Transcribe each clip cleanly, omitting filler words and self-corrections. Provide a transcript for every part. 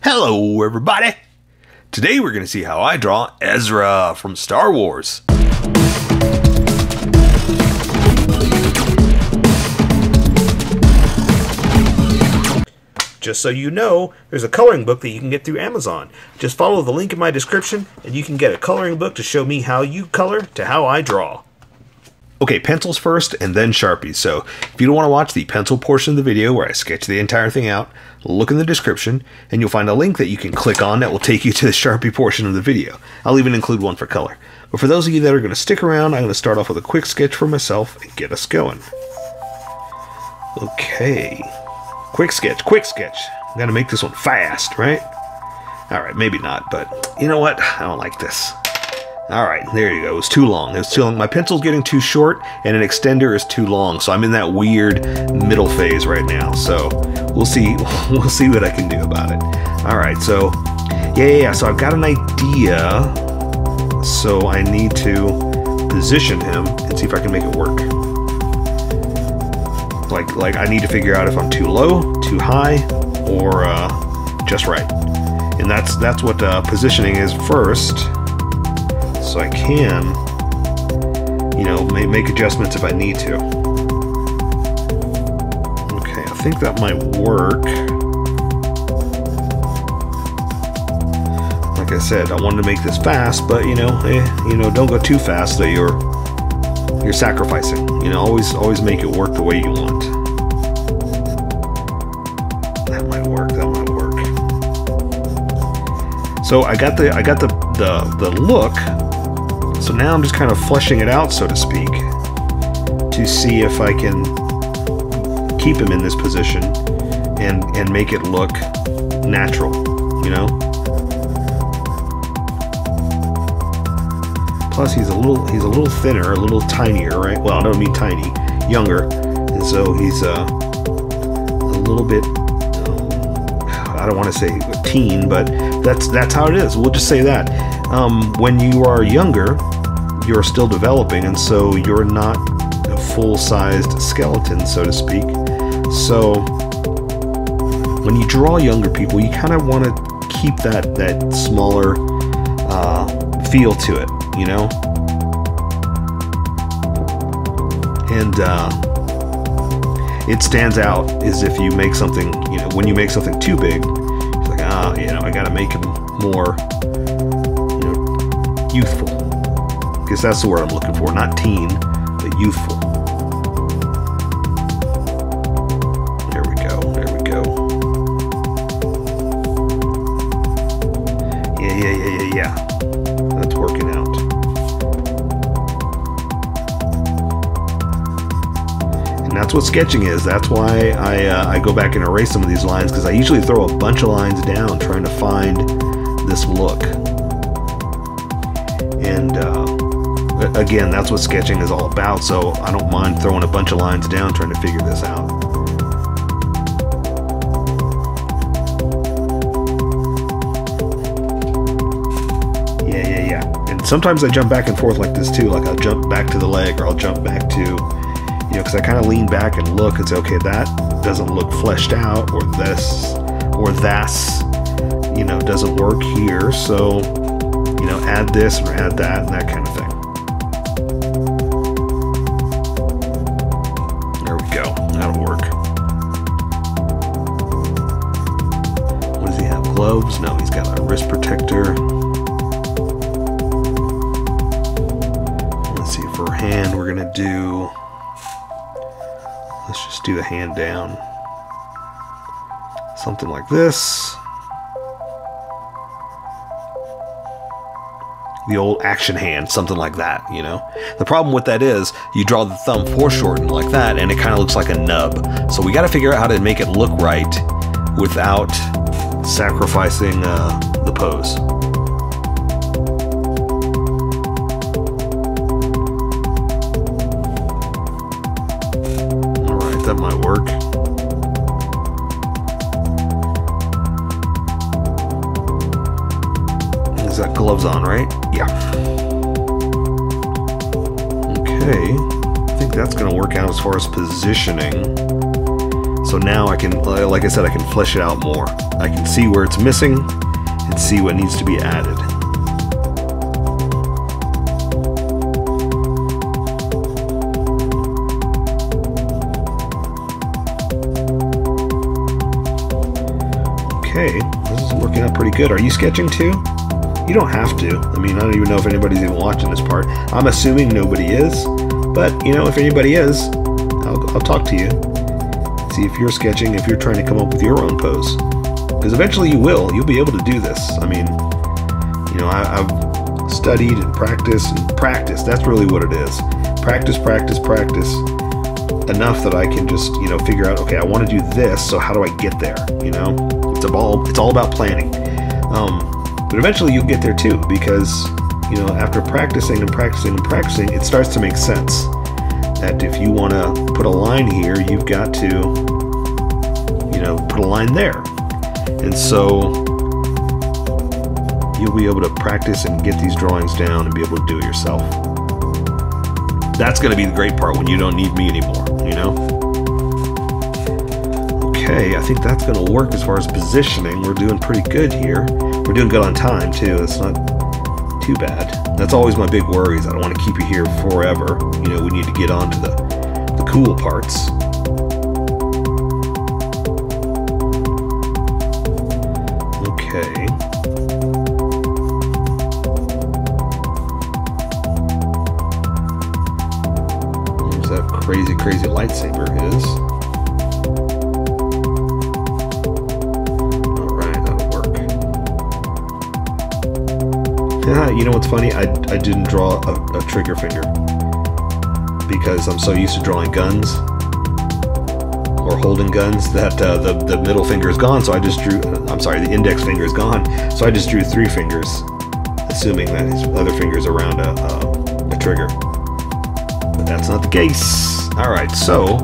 Hello everybody! Today we're going to see how I draw Ezra from Star Wars. Just so you know, there's a coloring book that you can get through Amazon. Just follow the link in my description and you can get a coloring book to show me how you color to how I draw. Okay, pencils first and then Sharpies. So if you don't want to watch the pencil portion of the video where I sketch the entire thing out, look in the description and you'll find a link that you can click on that will take you to the Sharpie portion of the video. I'll even include one for color. But for those of you that are going to stick around, I'm going to start off with a quick sketch for myself and get us going. Okay. Quick sketch, quick sketch. I'm going to make this one fast, right? Alright, maybe not, but you know what? I don't like this. Alright, there you go. It was too long. It was too long. My pencil's getting too short, and an extender is too long, so I'm in that weird middle phase right now. So we'll see. We'll see what I can do about it. Alright, so yeah. So I've got an idea. So I need to position him and see if I can make it work. Like I need to figure out if I'm too low, too high, or just right. And that's what positioning is first. So I can, you know, make adjustments if I need to. Okay, I think that might work. Like I said, I wanted to make this fast, but you know, don't go too fast that you're sacrificing. You know, always make it work the way you want. That might work. That might work. So I got the look. So now I'm just kind of fleshing it out, so to speak, to see if I can keep him in this position and make it look natural, you know? Plus he's a little thinner, a little tinier, right? Well, I don't mean tiny, younger. And so he's a little bit, I don't want to say a teen, but that's how it is. We'll just say that. When you are younger, you're still developing, and so you're not a full-sized skeleton, so to speak. So when you draw younger people, you kind of want to keep that smaller feel to it, you know? And it stands out as if you make something, you know, when you make something too big, it's like, you know, I gotta make him more, you know, youthful. I guess that's the word I'm looking for, not teen, but youthful. There we go, there we go. Yeah. That's working out. And that's what sketching is. That's why I go back and erase some of these lines, because I usually throw a bunch of lines down trying to find this look. And again, that's what sketching is all about, so I don't mind throwing a bunch of lines down trying to figure this out. Yeah. And sometimes I jump back and forth like this too, like I'll jump back to the leg, or I'll jump back to, you know, because I kind of lean back and look and say, okay, that doesn't look fleshed out, or this, or that's, you know, doesn't work here, so, you know, add this or add that and that kind of thing. There we go. That'll work. What does he have? Gloves? No, he's got a wrist protector. Let's see, for hand, we're going to do... Let's just do the hand down. Something like this. The old action hand, something like that, you know? The problem with that is, you draw the thumb foreshortened like that, and it kind of looks like a nub. So we got to figure out how to make it look right without sacrificing the pose. Alright, that might work. He's got gloves on, right? Yeah. Okay. I think that's going to work out as far as positioning. So now I can, like I said, I can flesh it out more. I can see where it's missing and see what needs to be added. Okay, this is working out pretty good. Are you sketching too? You don't have to. I mean, I don't even know if anybody's even watching this part. I'm assuming nobody is, but you know, if anybody is, I'll talk to you. See if you're sketching, if you're trying to come up with your own pose. Because eventually you will. You'll be able to do this. I mean, you know, I've studied and practiced and practiced. That's really what it is. Practice, practice, practice. Enough that I can just, you know, figure out, okay, I want to do this, so how do I get there, you know? It's all about planning. But eventually you'll get there too, because, you know, after practicing and practicing and practicing, it starts to make sense that if you want to put a line here, you've got to, you know, put a line there. And so you'll be able to practice and get these drawings down and be able to do it yourself. That's going to be the great part when you don't need me anymore, you know? Okay, I think that's going to work as far as positioning. We're doing pretty good here. We're doing good on time too. It's not too bad. That's always my big worry, is I don't want to keep you here forever. You know, we need to get on to the cool parts. Okay. There's that crazy lightsaber is. You know what's funny? I didn't draw a trigger finger because I'm so used to drawing guns or holding guns that the middle finger is gone, so I just drew, I'm sorry, the index finger is gone, so I just drew 3 fingers, assuming that his other finger's around a trigger. But that's not the case. Alright, so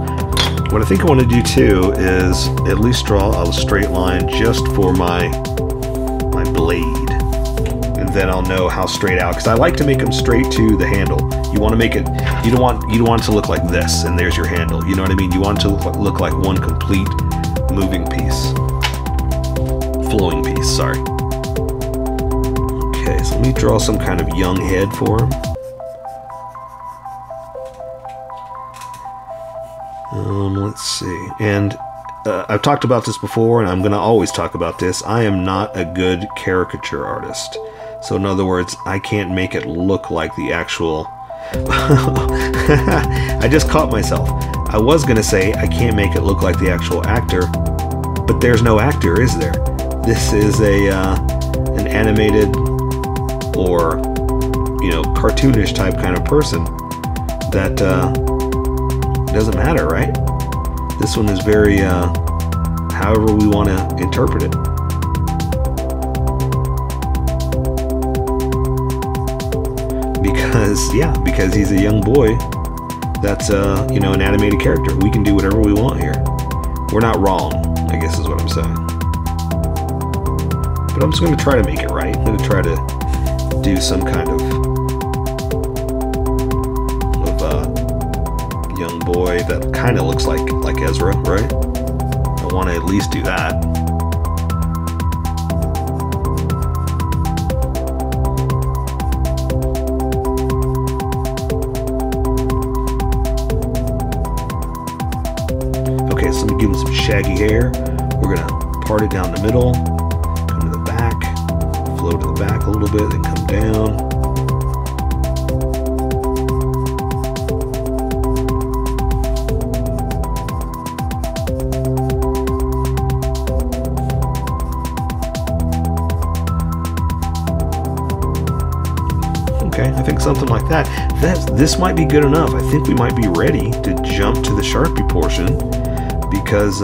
what I think I want to do too is at least draw a straight line just for my blade. Then I'll know how straight out, because I like to make them straight to the handle. You want to make it, you don't want it to look like this and there's your handle, you know what I mean? You want it to look like one complete moving piece, flowing piece, sorry. Okay, so let me draw some kind of young head for him. Let's see, and I've talked about this before, and I'm going to always talk about this. I am not a good caricature artist. So in other words, I can't make it look like the actual... I just caught myself. I was going to say I can't make it look like the actual actor, but there's no actor, is there? This is an animated or, you know, cartoonish type kind of person that doesn't matter, right? This one is very, however we want to interpret it. Because he's a young boy that's, you know, an animated character. We can do whatever we want here. We're not wrong, I guess is what I'm saying. But I'm just going to try to make it right. I'm going to try to do some kind of young boy that kind of looks like Ezra, right? I want to at least do that. Okay, so I'm going to give him some shaggy hair. We're going to part it down the middle, come to the back, flow to the back a little bit, then come down. Okay, I think something like that. This might be good enough. I think we might be ready to jump to the Sharpie portion, because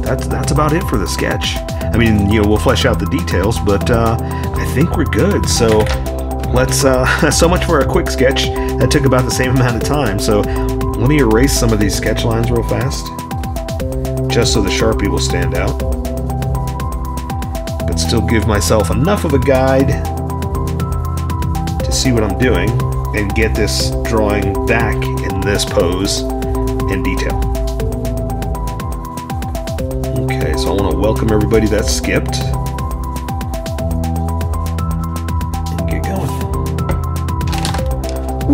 that's about it for the sketch. I mean, you know, we'll flesh out the details, but I think we're good. So let's so much for a quick sketch that took about the same amount of time. So let me erase some of these sketch lines real fast, just so the Sharpie will stand out, but still give myself enough of a guide to see what I'm doing and get this drawing back in this pose in detail. So I want to welcome everybody that skipped. And get going.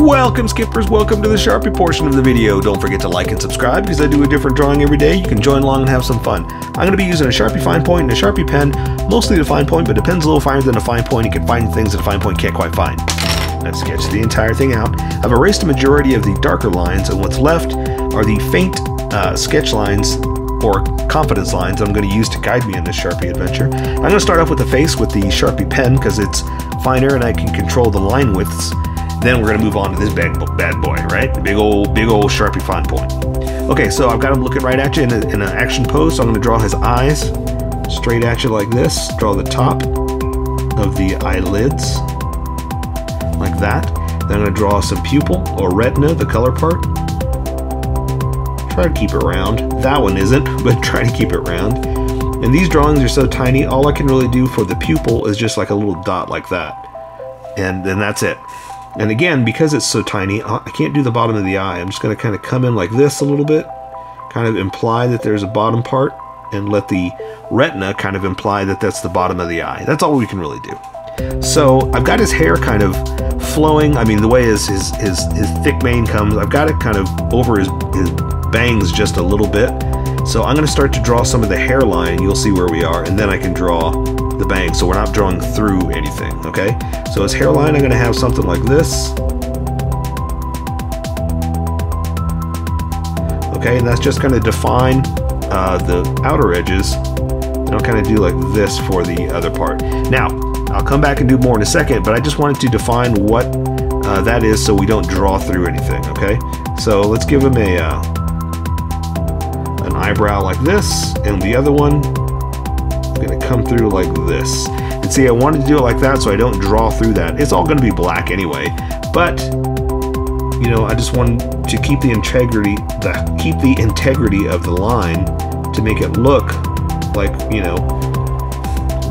Welcome skippers, welcome to the Sharpie portion of the video. Don't forget to like and subscribe because I do a different drawing every day. You can join along and have some fun. I'm going to be using a Sharpie fine point and a Sharpie pen, mostly the fine point, but it pen's a little finer than a fine point. You can find things that a fine point can't quite find. I've sketched the entire thing out. I've erased a majority of the darker lines, and what's left are the faint sketch lines or confidence lines I'm going to use to guide me in this Sharpie adventure. I'm going to start off with the face with the Sharpie pen because it's finer and I can control the line widths. Then we're going to move on to this bad boy, right? The big old Sharpie fine point. Okay, so I've got him looking right at you in an action pose, so I'm going to draw his eyes straight at you like this. Draw the top of the eyelids like that. Then I'm going to draw some pupil or retina, the color part. Try to keep it round. That one isn't, but try to keep it round. And these drawings are so tiny, all I can really do for the pupil is just like a little dot like that. And then that's it. And again, because it's so tiny, I can't do the bottom of the eye. I'm just going to kind of come in like this a little bit, kind of imply that there's a bottom part, and let the retina kind of imply that that's the bottom of the eye. That's all we can really do. So I've got his hair kind of flowing. I mean, the way his thick mane comes, I've got it kind of over his bangs just a little bit. So I'm going to start to draw some of the hairline. You'll see where we are, and then I can draw the bangs. So we're not drawing through anything, okay? So his hairline, I'm going to have something like this. Okay, and that's just going to define the outer edges. And I'll kind of do like this for the other part. Now, I'll come back and do more in a second, but I just wanted to define what that is so we don't draw through anything, okay? So let's give him an eyebrow like this, and the other one is going to come through like this. And see, I wanted to do it like that so I don't draw through that. It's all going to be black anyway, but you know, I just wanted to keep the integrity of the line to make it look like, you know,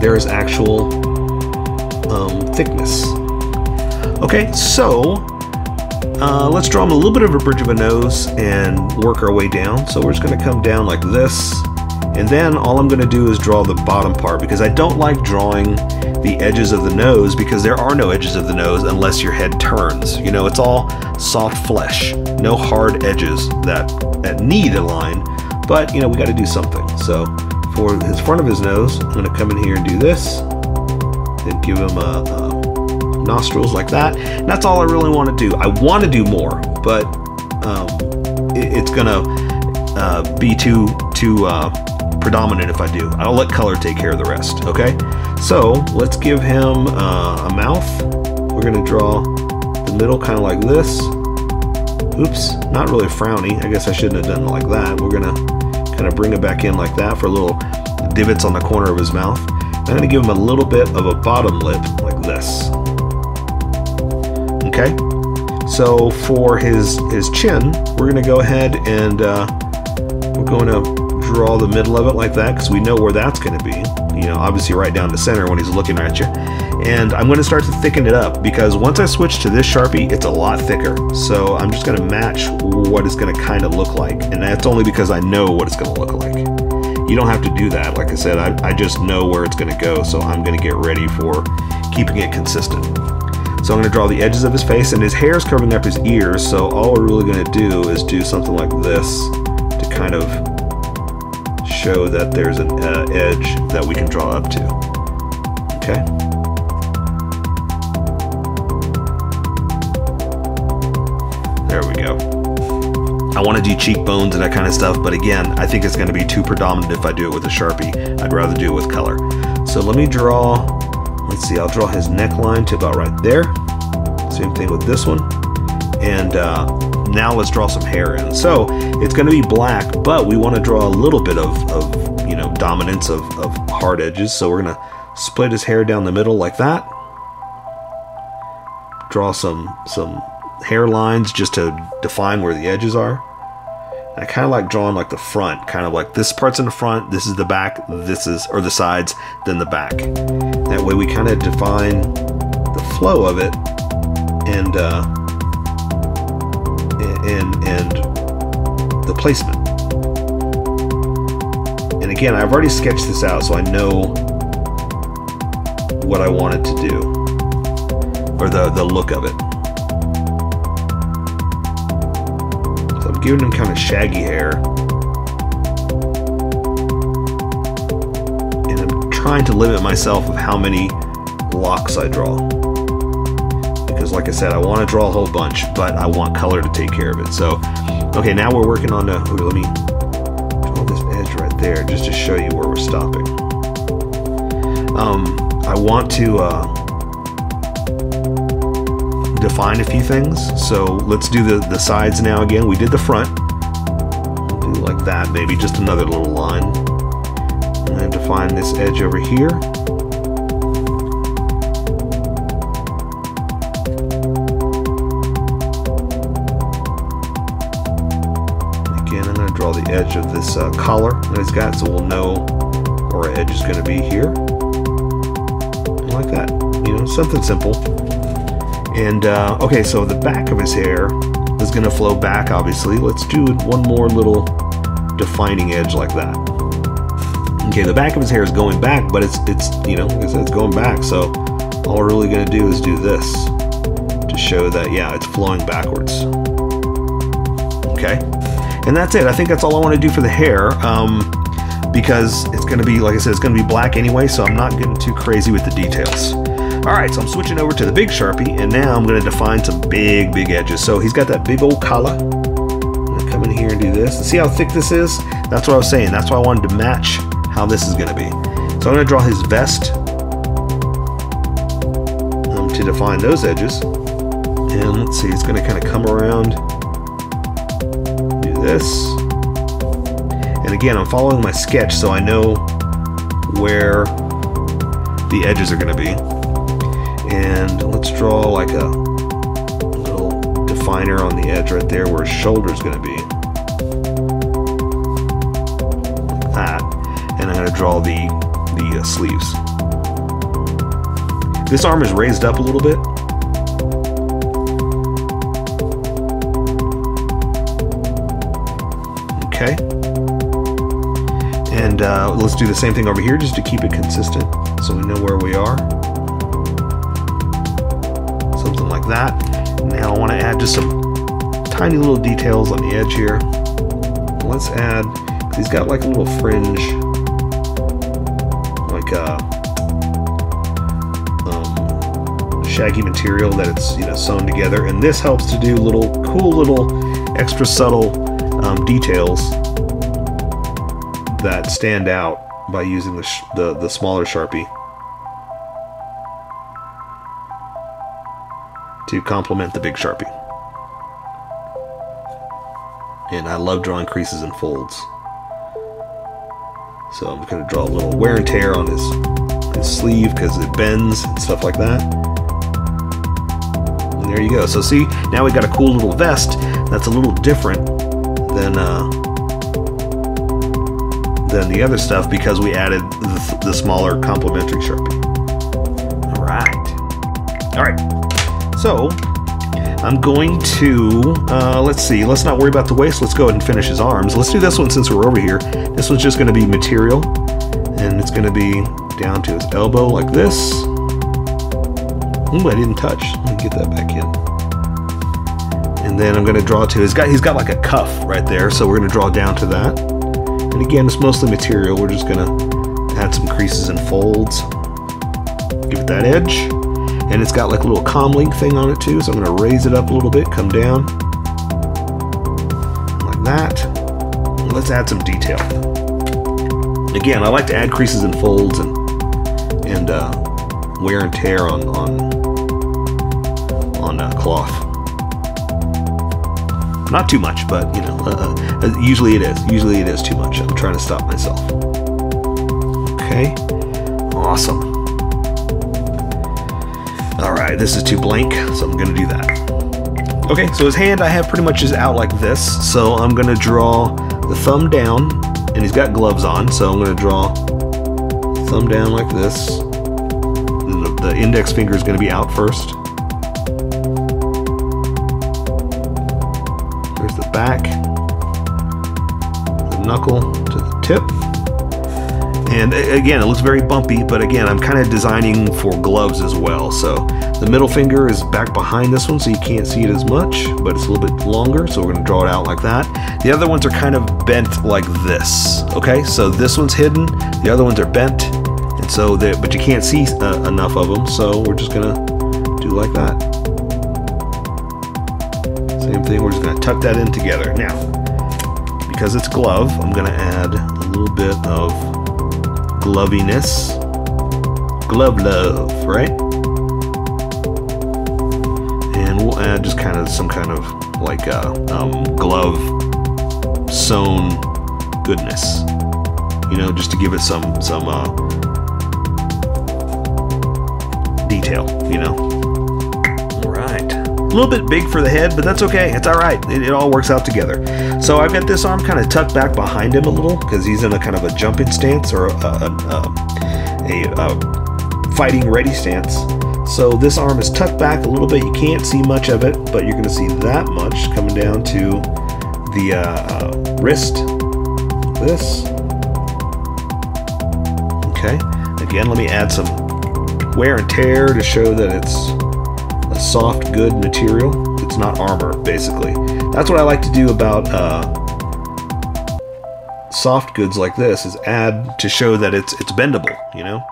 there's actual thickness. Okay, so let's draw him a little bit of a bridge of a nose and work our way down. So we're just going to come down like this, and then all I'm going to do is draw the bottom part, because I don't like drawing the edges of the nose, because there are no edges of the nose unless your head turns. You know, it's all soft flesh, no hard edges that need a line, but you know, we got to do something. So for his front of his nose, I'm going to come in here and do this, then give him nostrils like that. And that's all I really want to do. I want to do more, but it's gonna be too predominant if I do. I'll let color take care of the rest. Okay, so let's give him a mouth. We're gonna draw the middle kind of like this. Oops, not really frowny. I guess I shouldn't have done it like that. We're gonna kind of bring it back in like that for little divots on the corner of his mouth. I'm gonna give him a little bit of a bottom lip like this. Okay, so for his chin, we're going to go ahead and we're going to draw the middle of it like that, because we know where that's going to be. You know, obviously right down the center when he's looking at you. And I'm going to start to thicken it up, because once I switch to this Sharpie, it's a lot thicker. So I'm just going to match what it's going to kind of look like. And that's only because I know what it's going to look like. You don't have to do that. Like I said, I just know where it's going to go, so I'm going to get ready for keeping it consistent. So I'm going to draw the edges of his face, and his hair is covering up his ears, so all we're really going to do is do something like this to kind of show that there's an edge that we can draw up to. Okay. There we go. I want to do cheekbones and that kind of stuff, but again, I think it's going to be too predominant if I do it with a Sharpie. I'd rather do it with color. So let me draw. Let's see, I'll draw his neckline to about right there. Same thing with this one. And now let's draw some hair in. So it's going to be black, but we want to draw a little bit of you know, dominance of hard edges. So we're going to split his hair down the middle like that. Draw some hair lines just to define where the edges are. And I kind of like drawing like the front, kind of like this part's in the front, this is the back, this is, or the sides, then the back. That way we kind of define the flow of it and the placement. And again, I've already sketched this out, so I know what I want it to do, or the look of it. So I'm giving him kind of shaggy hair, and I'm trying to limit myself of how many locks I draw, because like I said, I want to draw a whole bunch, but I want color to take care of it. So okay, now we're working on the, let me draw this edge right there just to show you where we're stopping. I want to define a few things, so let's do the sides now again. We did the front, we'll do like that, maybe just another little line. I'm going to define this edge over here. Again, I'm going to draw the edge of this collar that he's got, so we'll know where our edge is going to be here. Like that, you know, something simple. And okay, so the back of his hair is going to flow back, obviously. Let's do one more little defining edge like that. Okay, the back of his hair is going back, but it's you know, it's going back, so all we're really going to do is do this to show that, yeah, it's flowing backwards. Okay, and that's it. I think that's all I want to do for the hair. Because it's going to be, like I said, it's going to be black anyway, so I'm not getting too crazy with the details. Alright, so I'm switching over to the big Sharpie, and now I'm going to define some big edges. So he's got that big old collar. I'm going to come in here and do this. And see how thick this is? That's what I was saying. That's why I wanted to match how this is going to be. So I'm going to draw his vest to define those edges. And let's see, it's going to kind of come around, do this. And again, I'm following my sketch, so I know where the edges are going to be. And let's draw like a little definer on the edge right there where his shoulder is going to be. Like that. And I'm going to draw the sleeves. This arm is raised up a little bit. Okay. And let's do the same thing over here just to keep it consistent so we know where we are. Something like that. Now I want to add just some tiny little details on the edge here. Let's add, he's got like a little fringe, like shaggy material that it's, you know, sewn together, and this helps to do cool little extra subtle details that stand out by using the smaller Sharpie to complement the big Sharpie. And I love drawing creases and folds, so I'm going to draw a little wear and tear on his sleeve because it bends and stuff like that. And there you go. So see, now we've got a cool little vest that's a little different than the other stuff because we added the smaller complementary Sharpie. Alright, so I'm going to, let's see, let's not worry about the waist, let's go ahead and finish his arms. Let's do this one since we're over here. This one's just going to be material, and it's going to be down to his elbow like this. Ooh, I didn't touch. Let me get that back in. And then I'm going to draw to he's got like a cuff right there, so we're going to draw down to that. And again, it's mostly material. We're just going to add some creases and folds. Give it that edge. And it's got like a little comm link thing on it too, so I'm going to raise it up a little bit, come down. Like that. And let's add some detail. Again, I like to add creases and folds and wear and tear on cloth. Not too much, but you know, usually it is. Usually it is too much. I'm trying to stop myself. Okay, awesome. All right, this is too blank, so I'm going to do that. Okay, so his hand I have pretty much is out like this, so I'm going to draw the thumb down, and he's got gloves on, so I'm going to draw thumb down like this. The index finger is going to be out first. There's the back, the knuckle to the tip, And again, it looks very bumpy, but again, I'm kind of designing for gloves as well. So the middle finger is back behind this one, so you can't see it as much, but it's a little bit longer, so we're gonna draw it out like that. The other ones are kind of bent like this, okay? So this one's hidden, the other ones are bent, and so but you can't see enough of them, so we're just gonna do like that. Same thing, we're just gonna tuck that in together. Now, because it's glove, I'm gonna add a little bit of gloviness, glove love, right? And we'll add just kind of some kind of like glove sewn goodness, you know, just to give it some detail, you know. All right, a little bit big for the head, but that's okay. It's all right. It all works out together. So I've got this arm kind of tucked back behind him a little because he's in a kind of a jumping stance or a fighting ready stance. So this arm is tucked back a little bit. You can't see much of it, but you're going to see that much coming down to the wrist. This. Okay. Again, let me add some wear and tear to show that it's a soft, good material. It's not armor, basically. That's what I like to do about soft goods like this, is add to show that it's bendable, you know?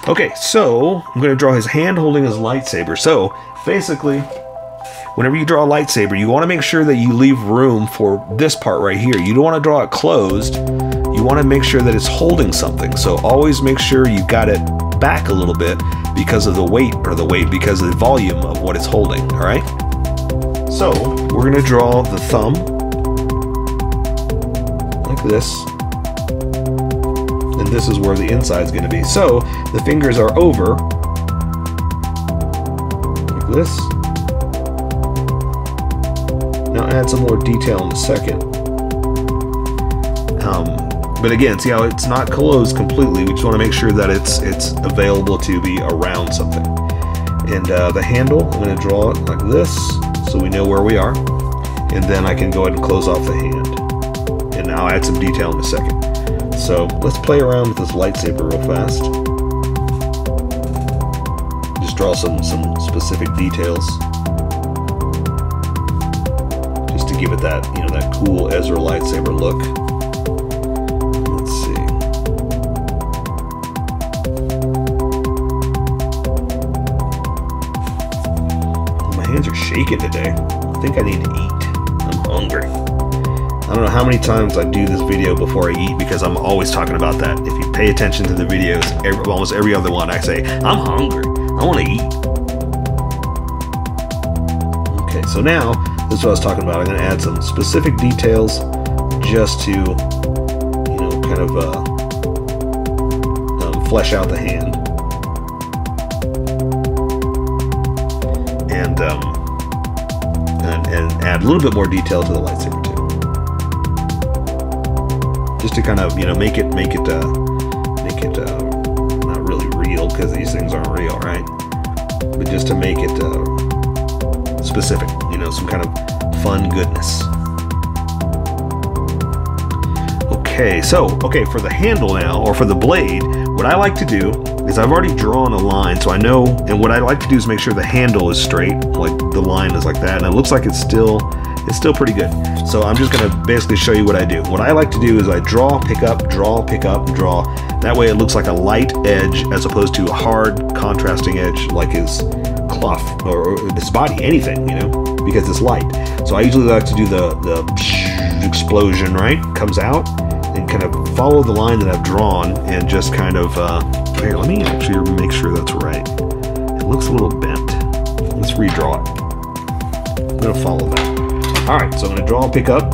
Okay, so I'm going to draw his hand holding his lightsaber. So basically, whenever you draw a lightsaber, you want to make sure that you leave room for this part right here. You don't want to draw it closed. You want to make sure that it's holding something. So always make sure you've got it back a little bit because of the weight, because of the volume of what it's holding, all right? So we're going to draw the thumb like this. And this is where the inside is going to be. So the fingers are over like this. Now add some more detail in a second. But again, see how it's not closed completely. We just want to make sure that it's available to be around something. And the handle, I'm going to draw it like this so we know where we are. And then I can go ahead and close off the hand. And now I'll add some detail in a second. So let's play around with this lightsaber real fast. Just draw some specific details, just to give it that, you know, that cool Ezra lightsaber look. Let's see. My hands are shaking today. I think I need to eat. I'm hungry. I don't know how many times I do this video before I eat, because I'm always talking about that. If you pay attention to the videos, almost every other one, I say, I'm hungry, I want to eat. Okay, so now, this is what I was talking about. I'm going to add some specific details just to, you know, kind of flesh out the hand. And add a little bit more detail to the lightsaber too. Just to kind of, you know, make it not really real, because these things aren't real, right? But just to make it specific, you know, some kind of fun goodness. Okay, so for the handle now, or for the blade, what I like to do is I've already drawn a line, so I know, and what I like to do is make sure the handle is straight, like the line is like that, and it looks like it's still pretty good. So I'm just going to basically show you what I do. What I like to do is I draw, pick up, draw, pick up, draw. That way it looks like a light edge as opposed to a hard contrasting edge like his cloth or his body, anything, you know, because it's light. So I usually like to do the explosion, right? Comes out and kind of follow the line that I've drawn and just kind of, here, let me actually make sure that's right. It looks a little bent. Let's redraw it. I'm going to follow that. Alright, so I'm going to draw, pick up,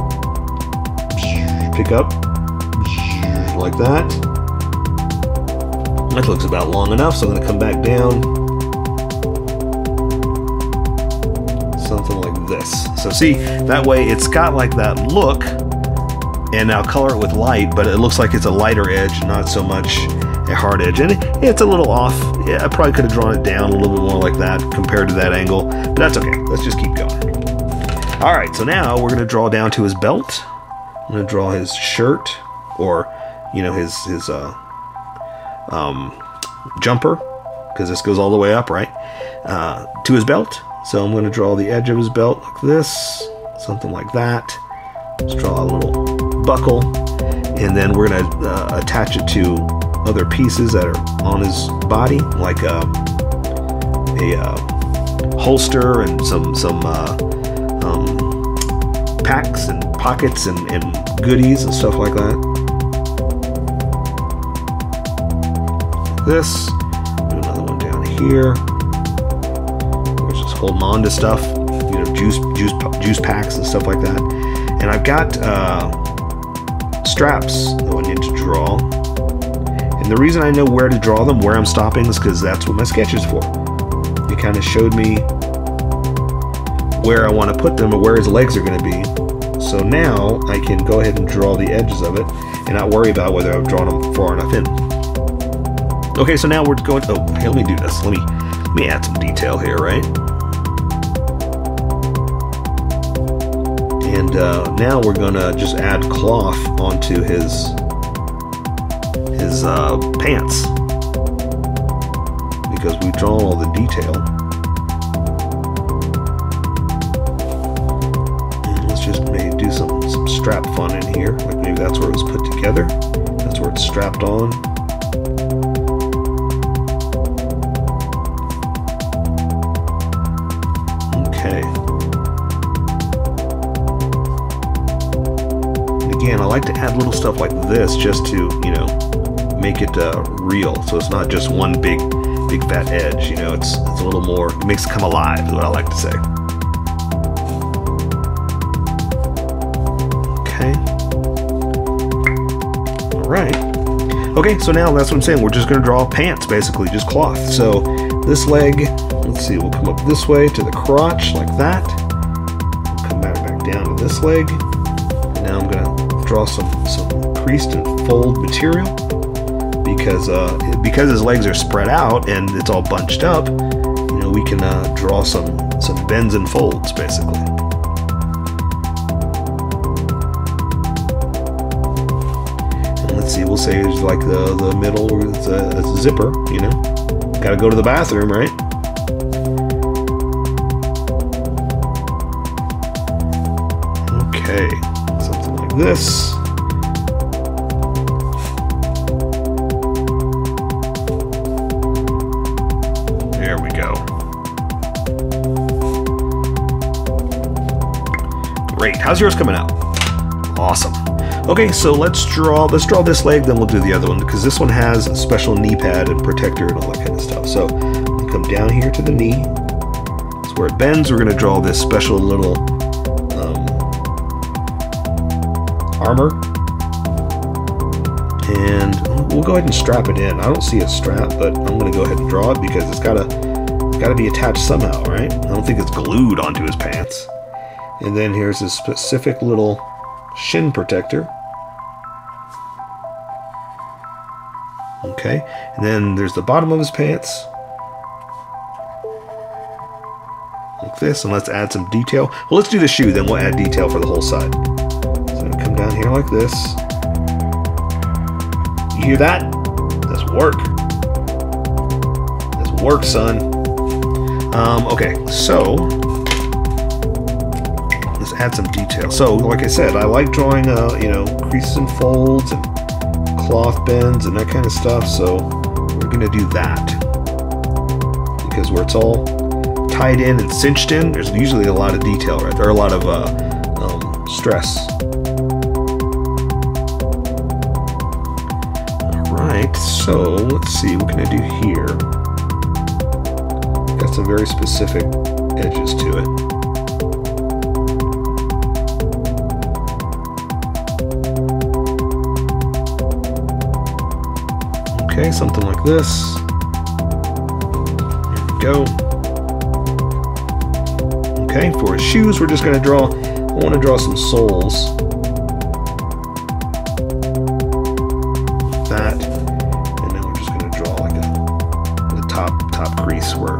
like that. That looks about long enough, so I'm going to come back down. Something like this. So see, that way it's got like that look, and I'll color it with light, but it looks like it's a lighter edge, not so much a hard edge. And it's a little off. Yeah, I probably could have drawn it down a little bit more like that compared to that angle, but that's okay. Let's just keep going. Alright, so now we're going to draw down to his belt. I'm going to draw his shirt, or you know, his jumper, because this goes all the way up, right, to his belt. So I'm going to draw the edge of his belt like this, something like that. Let's draw a little buckle, and then we're going to attach it to other pieces that are on his body, like a holster and some packs and pockets and goodies and stuff like that. This, do another one down here. We're just holding on to stuff, you know, juice packs and stuff like that. And I've got straps that I need to draw. And the reason I know where to draw them, where I'm stopping, is because that's what my sketch is for. It kind of showed me where I want to put them or where his legs are going to be. So now I can go ahead and draw the edges of it and not worry about whether I've drawn them far enough in. Okay, so now we're going to, hey, let me do this. Let me add some detail here, right? And now we're going to just add cloth onto his pants, because we've drawn all the detail. And let's just maybe do some strap fun in here. Like maybe that's where it was put together. That's where it's strapped on. Okay. And again, I like to add little stuff like this just to, you know, make it real, so it's not just one big fat edge. You know, it's a little more, it makes it come alive, is what I like to say. Okay. All right. Okay, so now that's what I'm saying. We're just going to draw pants, basically, just cloth. So this leg, let's see, we'll come up this way to the crotch like that. We'll come back down to this leg. And now I'm going to draw some creased and fold material. Because his legs are spread out and it's all bunched up, you know, we can draw some bends and folds, basically. And let's see, we'll say it's like the middle, it's a zipper, you know. Got to go to the bathroom, right? Okay, something like this. Great. How's yours coming out? Awesome. Okay, so let's draw this leg, then we'll do the other one, because this one has a special knee pad and protector and all that kind of stuff. So we'll come down here to the knee. That's where it bends. We're going to draw this special little armor. And we'll go ahead and strap it in. I don't see a strap, but I'm going to go ahead and draw it because it's got to be attached somehow, right? I don't think it's glued onto his pants. And then here's a specific little shin protector. Okay, and then there's the bottom of his pants. Like this, and let's add some detail. Well, let's do the shoe, then we'll add detail for the whole side. So I'm gonna come down here like this. You hear that? That's work. That's work, son. Okay, so let's add some detail. So, like I said, I like drawing, you know, creases and folds and cloth bends and that kind of stuff. So we're going to do that because where it's all tied in and cinched in, there's usually a lot of detail, right? Or a lot of stress. All right. So let's see. What can I do here? Got some very specific edges to it. Okay, something like this. There we go. Okay, for his shoes, we're just going to draw, I want to draw some soles. Like that. And then we're just going to draw like the top crease where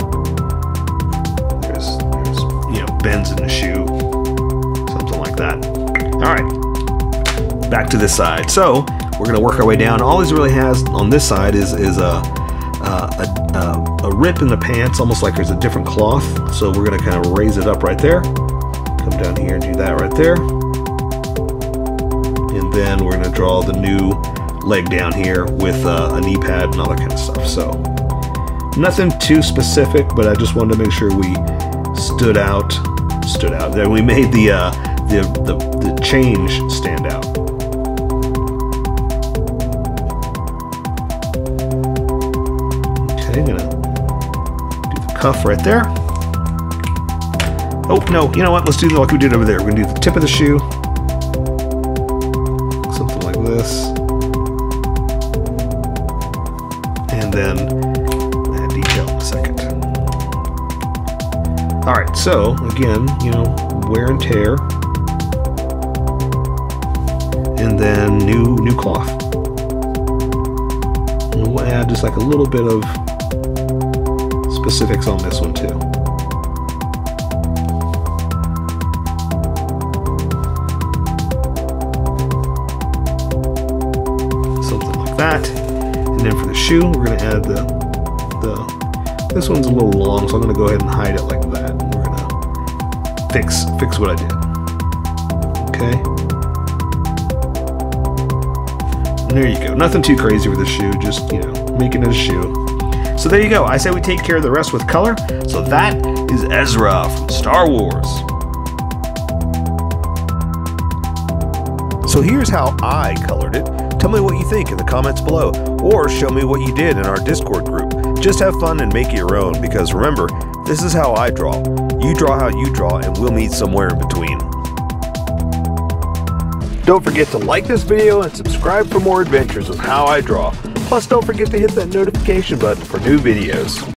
there's you know, bends in the shoe. Something like that. Alright. Back to this side. So we're going to work our way down. All this really has on this side is a rip in the pants, almost like there's a different cloth. So we're going to kind of raise it up right there. Come down here and do that right there. And then we're going to draw the new leg down here with a knee pad and all that kind of stuff. So nothing too specific, but I just wanted to make sure we stood out. That we made the change stand out. Okay, gonna do the cuff right there. Oh no, you know what? Let's do like we did over there. We're gonna do the tip of the shoe, something like this, and then add detail in a second. All right, so again, you know, wear and tear, and then new cloth. And we'll add just like a little bit of specifics on this one too. Something like that. And then for the shoe, we're going to add this one's a little long, so I'm going to go ahead and hide it like that. We're going to fix what I did. Okay. And there you go. Nothing too crazy with the shoe, just, you know, making it a shoe. So there you go. I say we take care of the rest with color. So that is Ezra from Star Wars. So here's how I colored it. Tell me what you think in the comments below, or show me what you did in our Discord group. Just have fun and make it your own, because remember, this is how I draw. You draw how you draw, and we'll meet somewhere in between. Don't forget to like this video and subscribe for more adventures with How I Draw. Plus, don't forget to hit that notification button for new videos.